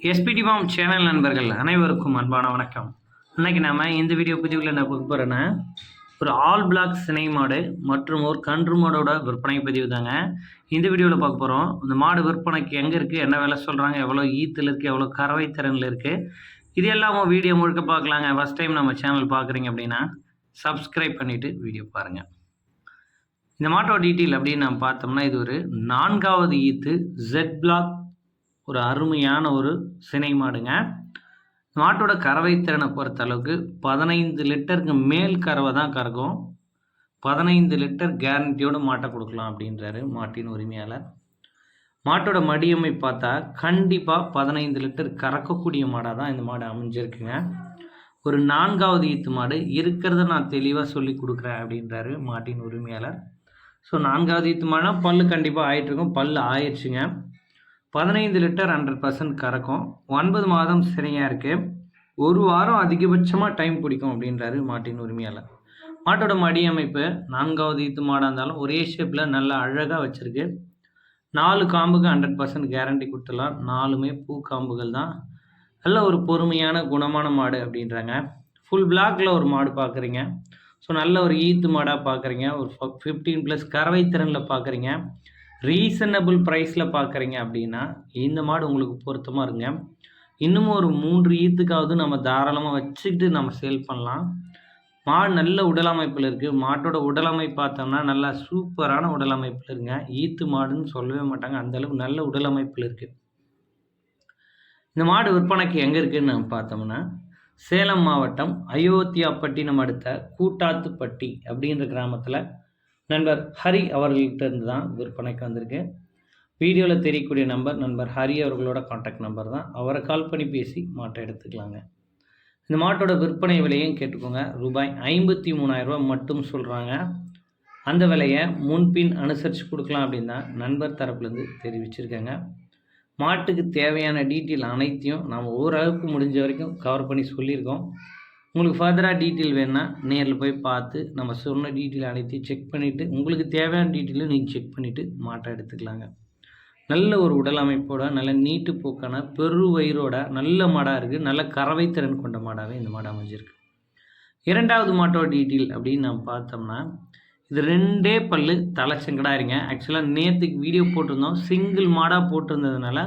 SPD form channel நண்பர்கள் அனைவருக்கும் அன்பான வணக்கம். இன்னைக்கு நம்ம இந்த வீடியோ பதிவில் என்ன பார்க்க போகிறோன்னா, ஒரு ஆல் பிளாக் சினை மாடு மற்றும் ஒரு கன்று மாடோட விற்பனை பதிவு தாங்க இந்த வீடியோவில் பார்க்க போகிறோம். இந்த மாடு விற்பனைக்கு எங்கே இருக்குது, என்ன விலை சொல்கிறாங்க, எவ்வளோ ஈத்தில் இருக்குது, எவ்வளோ கறவை திறனில் இருக்குது, இது எல்லாமும் வீடியோ முழுக்க பார்க்கலாங்க. ஃபஸ்ட் டைம் நம்ம சேனல் பார்க்குறீங்க அப்படின்னா சப்ஸ்கிரைப் பண்ணிவிட்டு வீடியோ பாருங்கள். இந்த மாட்டோட டீட்டெயில் அப்படின்னு நம்ம பார்த்தோம்னா, இது ஒரு 4வது ஈத்து ஜெட் பிளாக், ஒரு அருமையான ஒரு சினை மாடுங்க. மாட்டோட கறவை திறனை பொறுத்த அளவுக்கு 15 லிட்டருக்கு மேல் கறவை தான் கறக்கும். 15 லிட்டர் கேரண்டியோடு மாட்டை கொடுக்கலாம் அப்படின்றாரு மாட்டின் உரிமையாளர். மாட்டோட மடியமை பார்த்தா கண்டிப்பாக 15 லிட்டர் கறக்கக்கூடிய மாடாக தான் இந்த மாடு அமைஞ்சிருக்குங்க. ஒரு 4வது ஈத்து மாடு இருக்கிறத நான் தெளிவாக சொல்லி கொடுக்குறேன் அப்படின்றாரு மாட்டின் உரிமையாளர். ஸோ 4வது ஈத்து மாடுனா பல் கண்டிப்பாக ஆகிட்டுருக்கும், பல் ஆயிடுச்சுங்க. 15 லிட்டர் 100% கறக்கும். 9 மாதம் சினையாக இருக்குது. ஒரு வாரம் அதிகபட்சமாக டைம் பிடிக்கும் அப்படின்றாரு மாட்டின் உரிமையாளர். மாட்டோட மடி அமைப்பு 4வது ஈத்து மாடாக இருந்தாலும் ஒரே ஷேப்பில் நல்லா அழகாக வச்சுருக்கு. 4 காம்புக்கு 100% கேரண்டி கொடுத்துடலாம். 4மே பூ காம்புகள் தான். நல்ல ஒரு பொறுமையான குணமான மாடு அப்படின்றாங்க. ஃபுல் பிளாக்கில் ஒரு மாடு பார்க்குறீங்க. ஸோ நல்ல ஒரு ஈத்து மாடாக பார்க்குறீங்க. ஒரு 15+ கறவை திறனில் பார்க்குறீங்க. ரீசனபிள் ப்ரைஸில் பார்க்குறீங்க அப்படின்னா இந்த மாடு உங்களுக்கு பொருத்தமாக இருங்க. இன்னமும் ஒரு 3 ஈத்துக்காவது நம்ம தாராளமாக வச்சுக்கிட்டு நம்ம சேல் பண்ணலாம். மாடு நல்ல உடல் அமைப்பில் இருக்குது. மாட்டோட உடல் அமைப்பு பார்த்தோம்னா நல்லா சூப்பரான உடல் அமைப்பில் இருக்குங்க. ஈத்து மாடுன்னு சொல்லவே மாட்டாங்க, அந்தளவுக்கு நல்ல உடல் அமைப்பில் இருக்குது. இந்த மாடு விற்பனைக்கு எங்கே இருக்குதுன்னு நம்ம பார்த்தோம்னா, சேலம் மாவட்டம் அயோத்தியாப்பட்டினம் அடுத்த கூட்டாத்துப்பட்டி அப்படின்ற கிராமத்தில் நண்பர் ஹரி அவர்கள்ட்ட இருந்து தான் விற்பனைக்கு வந்திருக்கு. வீடியோவில் தெரியக்கூடிய நண்பர் ஹரி அவர்களோட கான்டாக்ட் நம்பர் தான். அவரை கால் பண்ணி பேசி மாட்டை எடுத்துக்கலாங்க. இந்த மாட்டோட விற்பனை விலையும் கேட்டுக்கோங்க. ரூபாய் 53,000 மட்டும் சொல்கிறாங்க. அந்த விலையை முன்பின் அனுசரித்து கொடுக்கலாம் அப்படின்னு தான் நண்பர் தரப்புலேருந்து தெரிவிச்சிருக்காங்க. மாட்டுக்கு தேவையான டீட்டெயில் அனைத்தையும் நாம் ஓரளவுக்கு முடிஞ்ச வரைக்கும் கவர் பண்ணி சொல்லியிருக்கோம். உங்களுக்கு ஃபர்தராக டீட்டெயில் வேணுன்னா நேரில் போய் பார்த்து நம்ம சொன்ன டீட்டெயில் அனைத்தையும் செக் பண்ணிவிட்டு உங்களுக்கு தேவையான டீட்டெயிலும் நீங்கள் செக் பண்ணிவிட்டு மாட்டை எடுத்துக்கலாங்க. நல்ல ஒரு உடல் அமைப்போட, நல்ல நீட்டு போக்கான, பெரு வயிறோட நல்ல மாடாக இருக்குது. நல்ல கறவை திறன் கொண்ட மாடாகவே இந்த மாடு அமைஞ்சிருக்கு. 2வது மாட்டோட டீட்டெயில் அப்படின்னு நம்ம பார்த்தோம்னா, இது 2 பல்லு தலைச்சங்கடாக இருங்க. ஆக்சுவலாக நேற்றுக்கு வீடியோ போட்டிருந்தோம், சிங்கிள் மாடாக போட்டிருந்ததுனால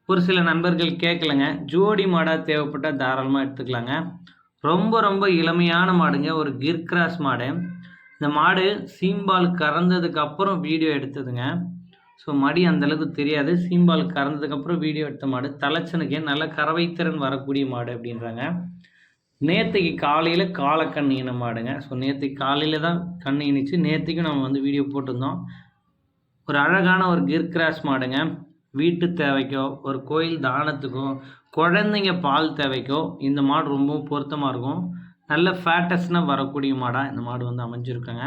ஒரு சில நண்பர்கள் கேட்கலைங்க. ஜோடி மாடாக தேவைப்பட்டால் தாராளமாக எடுத்துக்கலாங்க. ரொம்ப இளமையான மாடுங்க, ஒரு கிர் கிராஸ் மாடு. இந்த மாடு சீம்பால் கறந்ததுக்கு அப்புறம் வீடியோ எடுத்ததுங்க. ஸோ மடி அந்தளவுக்கு தெரியாது. சீம்பால் கறந்ததுக்கப்புறம் வீடியோ எடுத்த மாடு. தலைச்சனுக்கே நல்ல கறவைத்திறன் வரக்கூடிய மாடு அப்படின்றாங்க. நேற்றுக்கு காலையில் காலக்கண் ஈன மாடுங்க. ஸோ நேற்றுக்கு காலையில் தான் கண் ஈனிச்சு. நேற்றுக்கும் நம்ம வந்து வீடியோ போட்டிருந்தோம். ஒரு அழகான ஒரு கிர் கிராஸ் மாடுங்க. வீட்டு தேவைக்கோ, ஒரு கோயில் தானத்துக்கோ, குழந்தைங்க பால் தேவைக்கோ இந்த மாடு ரொம்பவும் பொருத்தமாக இருக்கும். நல்ல ஃபேட்டஸ்னாக வரக்கூடிய மாடாக இந்த மாடு வந்து அமைஞ்சிருக்குங்க.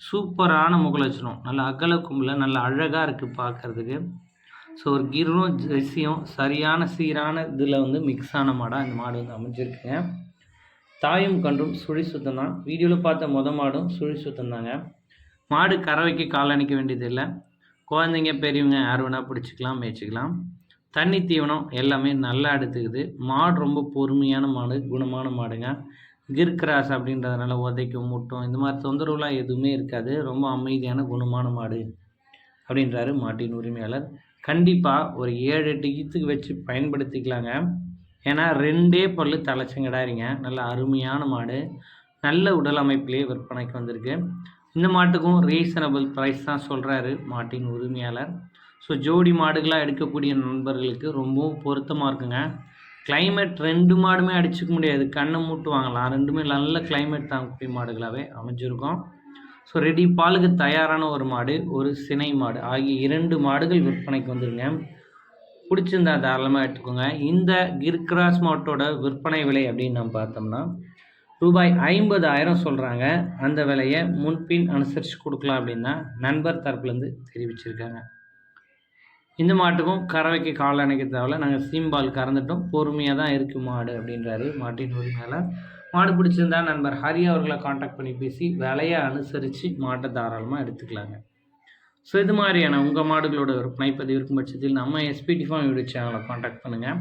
சூப்பரான முகலட்சணம், நல்ல அகல கும்பில், நல்ல அழகாக இருக்குது பார்க்குறதுக்கு. ஸோ ஒரு கிரும் ஜெர்சியும் சரியான சீரான இதில் வந்து மிக்ஸ் ஆன மாடாக இந்த மாடு வந்து அமைஞ்சிருக்குங்க. தாயும் கன்றும் சுழி சுத்தம் தான். வீடியோவில் பார்த்த மாடும் சுழி சுத்தம் தாங்க. மாடு கறவைக்கு கால் அணிக்க வேண்டியதில்லை. குழந்தைங்க பெரியவங்க யார் வேணால் பிடிச்சிக்கலாம், மேய்ச்சிக்கலாம். தண்ணி தீவனம் எல்லாமே நல்லா எடுத்துக்குது. மாடு ரொம்ப பொறுமையான மாடு, குணமான மாடுங்க. கிர் கிராஸ் அப்படின்றதுனால உதைக்கும், முட்டும், இந்த மாதிரி தொந்தரவுலாம் எதுவுமே இருக்காது. ரொம்ப அமைதியான குணமான மாடு அப்படின்றாரு மாட்டின் உரிமையாளர். கண்டிப்பாக ஒரு 7-8 ஈத்துக்கு வச்சு பயன்படுத்திக்கலாங்க. ஏன்னா 2 பல்லு தலைச்சங்கடாரிங்க. நல்ல அருமையான மாடு, நல்ல உடல் அமைப்பிலே விற்பனைக்கு வந்திருக்கு. இந்த மாட்டுக்கும் ரீசனபிள் ப்ரைஸ் தான் சொல்கிறாரு மாட்டின் உரிமையாளர். ஸோ ஜோடி மாடுகளாக எடுக்கக்கூடிய நண்பர்களுக்கு ரொம்பவும் பொருத்தமாக இருக்குங்க. கிளைமேட் 2 மாடுமே அடிச்சுக்க முடியாது, கண்ணை மூட்டு வாங்கலாம். 2மே நல்ல கிளைமேட் தாங்கக்கூடிய மாடுகளாகவே அமைஞ்சிருக்கும். ஸோ ரெடி பாலுக்கு தயாரான ஒரு மாடு, ஒரு சினை மாடு ஆகிய 2 மாடுகள் விற்பனைக்கு வந்துருங்க. பிடிச்சிருந்தா தாராளமாக எடுத்துக்கோங்க. இந்த கிர் கிராஸ் மாட்டோட விற்பனை விலை அப்படின்னு நம்ம பார்த்தோம்னா ரூபாய் 50,000 சொல்கிறாங்க. அந்த விலையை முன்பின் அனுசரித்து கொடுக்கலாம் அப்படின்னு தான் நண்பர் தரப்புலேருந்து தெரிவிச்சிருக்காங்க. இந்த மாட்டுக்கும் கறவைக்கு கால் அணைக்க தேவையில்ல, நாங்கள் சீம்பால் கறந்துட்டோம், பொறுமையாக தான் இருக்குது மாடு அப்படின்றாரு மாட்டின் உரிமையாளர். மாடு பிடிச்சிருந்தா நண்பர் ஹரி அவர்களை காண்டாக்ட் பண்ணி பேசி விலையை அனுசரித்து மாட்டை தாராளமாக எடுத்துக்கலாங்க. ஸோ இது மாதிரியான உங்கள் மாடுகளோட விற்பனை பதிவு இருக்கும் பட்சத்தில் நம்ம எஸ்பிடி ஃபார்ம் யூடியூப் சேனலை காண்டாக்ட் பண்ணுங்கள்.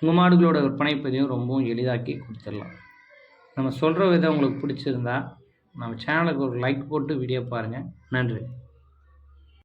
உங்கள் மாடுகளோட விற்பனை பதிவும் ரொம்பவும் எளிதாக்கி கொடுத்துடலாம். நம்ம சொல்கிற விதம் உங்களுக்கு பிடிச்சிருந்தா நம்ம சேனலுக்கு ஒரு லைக் போட்டு வீடியோ பாருங்கள். நன்றி.